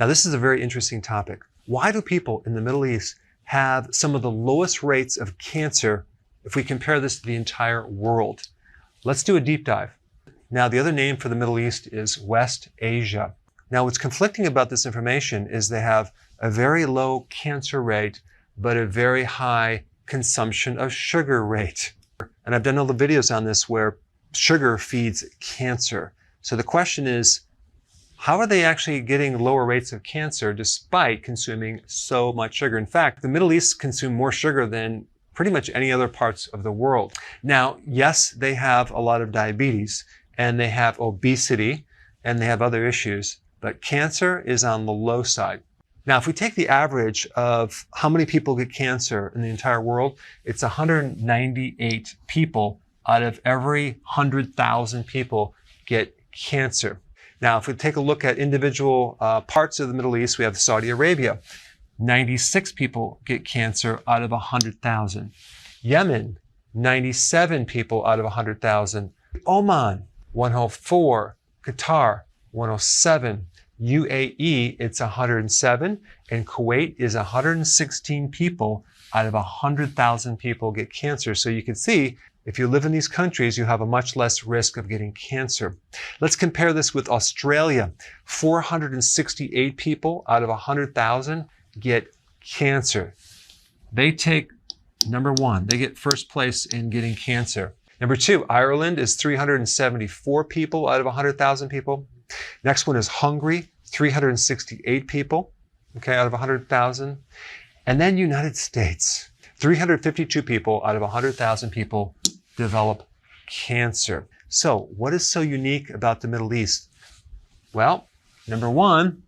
Now, this is a very interesting topic. Why do people in the Middle East have some of the lowest rates of cancer if we compare this to the entire world? Let's do a deep dive. Now, the other name for the Middle East is West Asia. Now, what's conflicting about this information is they have a very low cancer rate, but a very high consumption of sugar rate. And I've done all the videos on this where sugar feeds cancer. So the question is, how are they actually getting lower rates of cancer despite consuming so much sugar? In fact, the Middle East consume more sugar than pretty much any other parts of the world. Now, yes, they have a lot of diabetes and they have obesity and they have other issues, but cancer is on the low side. Now, if we take the average of how many people get cancer in the entire world, it's 198 people out of every 100,000 people get cancer. Now, if we take a look at individual parts of the Middle East, we have Saudi Arabia. 96 people get cancer out of 100,000. Yemen, 97 people out of 100,000. Oman, 104. Qatar, 107. UAE, it's 107. And Kuwait is 116 people out of 100,000 people get cancer. So you can see, if you live in these countries, you have a much less risk of getting cancer. Let's compare this with Australia. 468 people out of 100,000 get cancer. They take number one. They get first place in getting cancer. Number two, Ireland is 374 people out of 100,000 people. Next one is Hungary, 368 people, okay, out of 100,000. And then United States, 352 people out of 100,000 people develop cancer. So what is so unique about the Middle East? Well, number one,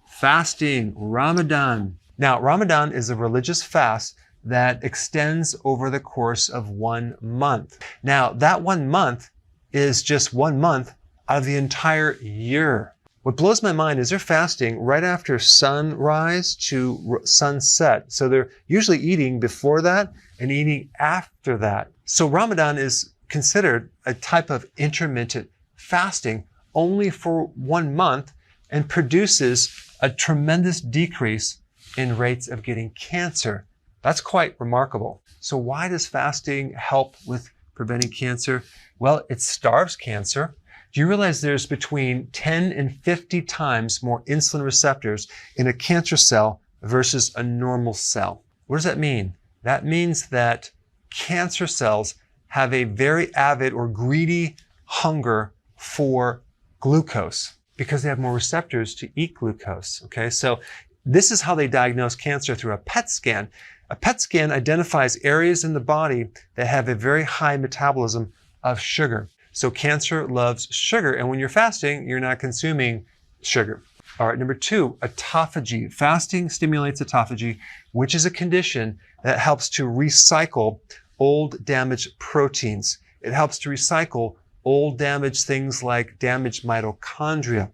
fasting, Ramadan. Now, Ramadan is a religious fast that extends over the course of 1 month. Now, that 1 month is just 1 month out of the entire year. What blows my mind is they're fasting right after sunrise to sunset. So they're usually eating before that and eating after that. So Ramadan is considered a type of intermittent fasting only for 1 month and produces a tremendous decrease in rates of getting cancer. That's quite remarkable. So why does fasting help with preventing cancer? Well, it starves cancer. Do you realize there's between 10 and 50 times more insulin receptors in a cancer cell versus a normal cell? What does that mean? That means that cancer cells have a very avid or greedy hunger for glucose because they have more receptors to eat glucose. Okay, so this is how they diagnose cancer through a PET scan. A PET scan identifies areas in the body that have a very high metabolism of sugar. So cancer loves sugar, and when you're fasting, you're not consuming sugar. All right, number two, autophagy. Fasting stimulates autophagy, which is a condition that helps to recycle old damaged proteins. It helps to recycle old damaged things like damaged mitochondria.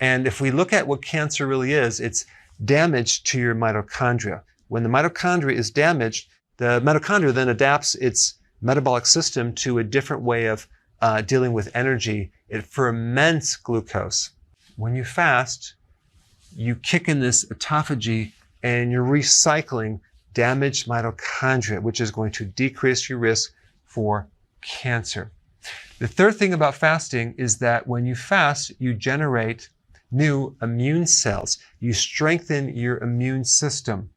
And if we look at what cancer really is, it's damage to your mitochondria. When the mitochondria is damaged, the mitochondria then adapts its metabolic system to a different way of dealing with energy. It ferments glucose. When you fast, you kick in this autophagy and you're recycling damaged mitochondria, which is going to decrease your risk for cancer. The third thing about fasting is that when you fast, you generate new immune cells. You strengthen your immune system.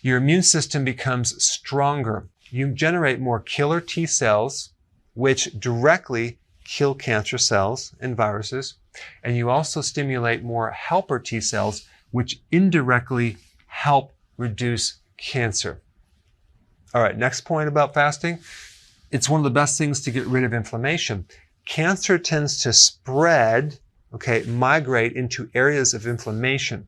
Your immune system becomes stronger. You generate more killer T cells, which directly kill cancer cells and viruses. And you also stimulate more helper T cells, which indirectly help reduce cancer. All right, next point about fasting. It's one of the best things to get rid of inflammation. Cancer tends to spread, migrate into areas of inflammation.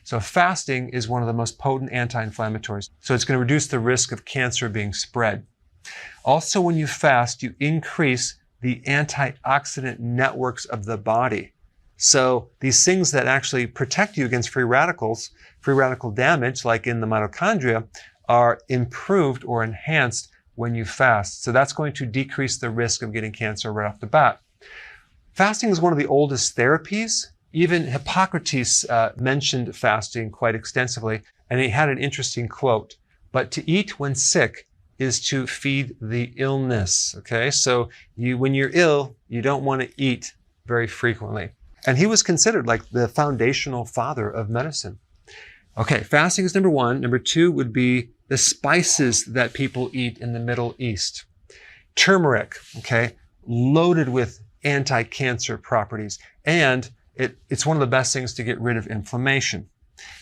So fasting is one of the most potent anti-inflammatories. So it's going to reduce the risk of cancer being spread. Also, when you fast, you increase the antioxidant networks of the body. So these things that actually protect you against free radical damage, like in the mitochondria, are improved or enhanced when you fast. So that's going to decrease the risk of getting cancer right off the bat. Fasting is one of the oldest therapies, Even Hippocrates mentioned fasting quite extensively, and he had an interesting quote. But to eat when sick is to feed the illness. Okay, so when you're ill, you don't want to eat very frequently. And he was considered like the foundational father of medicine. Okay, fasting is number one. Number two would be the spices that people eat in the Middle East. Turmeric, okay, loaded with anti-cancer properties. And it's one of the best things to get rid of inflammation.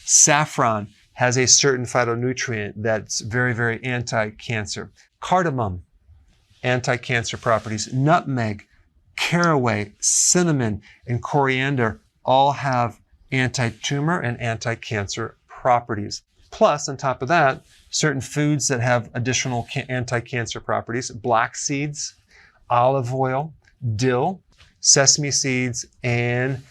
Saffron has a certain phytonutrient that's very, very anti-cancer. Cardamom, anti-cancer properties. Nutmeg, caraway, cinnamon, and coriander all have anti-tumor and anti-cancer properties. Plus, on top of that, certain foods that have additional anti-cancer properties: black seeds, olive oil, dill, sesame seeds, and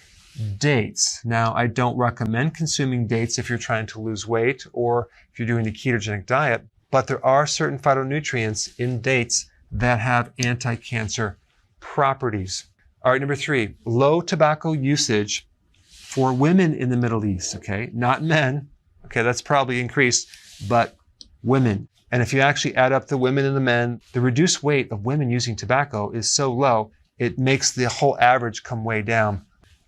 dates. Now, I don't recommend consuming dates if you're trying to lose weight or if you're doing a ketogenic diet, but there are certain phytonutrients in dates that have anti-cancer properties. All right, number three, low tobacco usage for women in the Middle East, okay? Not men, okay, that's probably increased, but women. And if you actually add up the women and the men, the reduced weight of women using tobacco is so low, it makes the whole average come way down.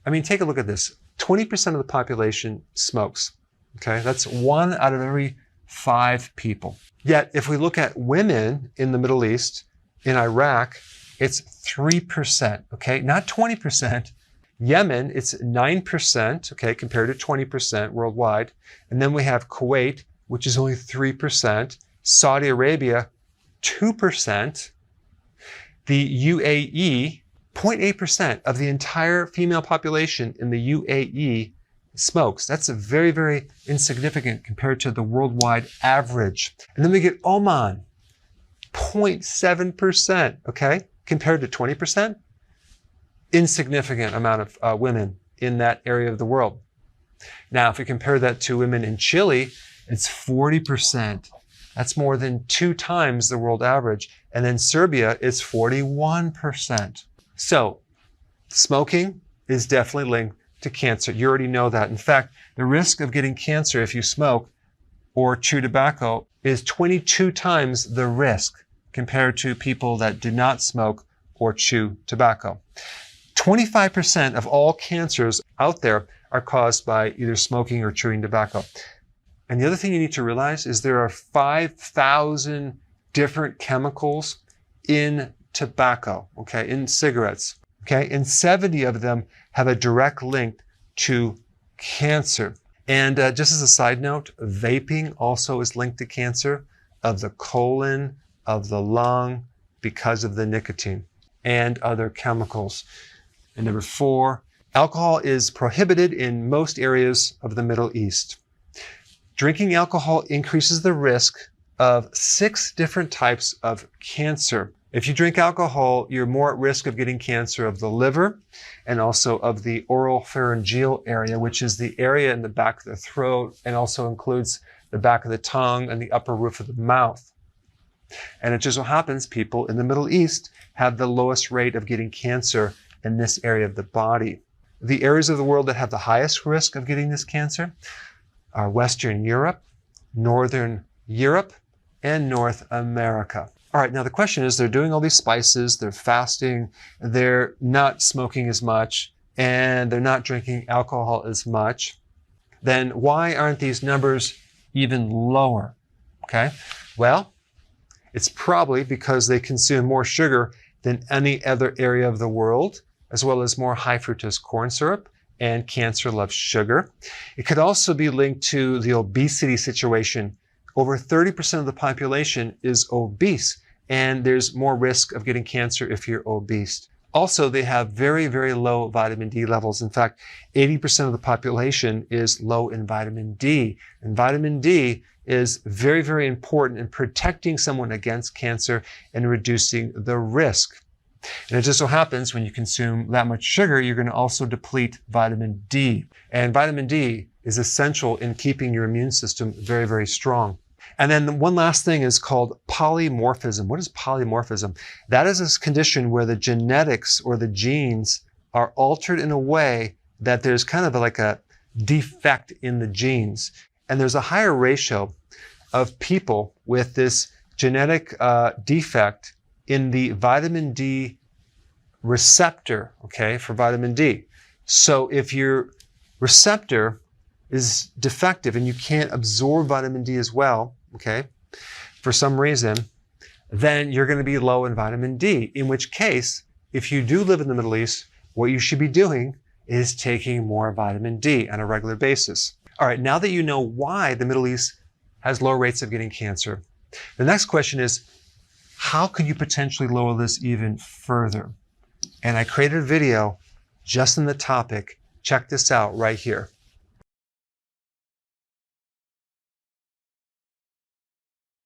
I mean, take a look at this. 20% of the population smokes, okay? That's 1 out of every 5 people. Yet, if we look at women in the Middle East, in Iraq, it's 3%, okay? Not 20%. Yemen, it's 9%, okay, compared to 20% worldwide. And then we have Kuwait, which is only 3%. Saudi Arabia, 2%. The UAE, 0.8% of the entire female population in the UAE smokes. That's very, very insignificant compared to the worldwide average. And then we get Oman, 0.7%, okay, compared to 20%. Insignificant amount of women in that area of the world. Now, if we compare that to women in Chile, it's 40%. That's more than 2 times the world average. And then Serbia is 41%. So, smoking is definitely linked to cancer. You already know that. In fact, the risk of getting cancer if you smoke or chew tobacco is 22 times the risk compared to people that do not smoke or chew tobacco. 25% of all cancers out there are caused by either smoking or chewing tobacco. And the other thing you need to realize is there are 5,000 different chemicals in tobacco, okay, in cigarettes, okay, and 70 of them have a direct link to cancer. And just as a side note, vaping also is linked to cancer of the colon, of the lung, because of the nicotine and other chemicals. And number 4, alcohol is prohibited in most areas of the Middle East. Drinking alcohol increases the risk of 6 different types of cancer. If you drink alcohol, you're more at risk of getting cancer of the liver and also of the oropharyngeal area, which is the area in the back of the throat and also includes the back of the tongue and the upper roof of the mouth. And it just so happens people in the Middle East have the lowest rate of getting cancer in this area of the body. The areas of the world that have the highest risk of getting this cancer are Western Europe, Northern Europe, and North America. All right, now the question is, they're doing all these spices, they're fasting, they're not smoking as much, and they're not drinking alcohol as much. Then why aren't these numbers even lower? Okay, well, it's probably because they consume more sugar than any other area of the world, as well as more high fructose corn syrup, and cancer loves sugar. It could also be linked to the obesity situation. Over 30% of the population is obese, and there's more risk of getting cancer if you're obese. Also, they have very, very low vitamin D levels. In fact, 80% of the population is low in vitamin D. And vitamin D is very, very important in protecting someone against cancer and reducing the risk. And it just so happens when you consume that much sugar, you're going to also deplete vitamin D. And vitamin D is essential in keeping your immune system very, very strong. And then one last thing is called polymorphism. What is polymorphism? That is a condition where the genetics or the genes are altered in a way that there's kind of like a defect in the genes. And there's a higher ratio of people with this genetic defect in the vitamin D receptor, okay, for vitamin D. So if your receptor is defective and you can't absorb vitamin D as well, okay, for some reason, then you're going to be low in vitamin D, in which case, if you do live in the Middle East, what you should be doing is taking more vitamin D on a regular basis. All right, now that you know why the Middle East has low rates of getting cancer, the next question is, how could you potentially lower this even further? And I created a video just on the topic. Check this out right here.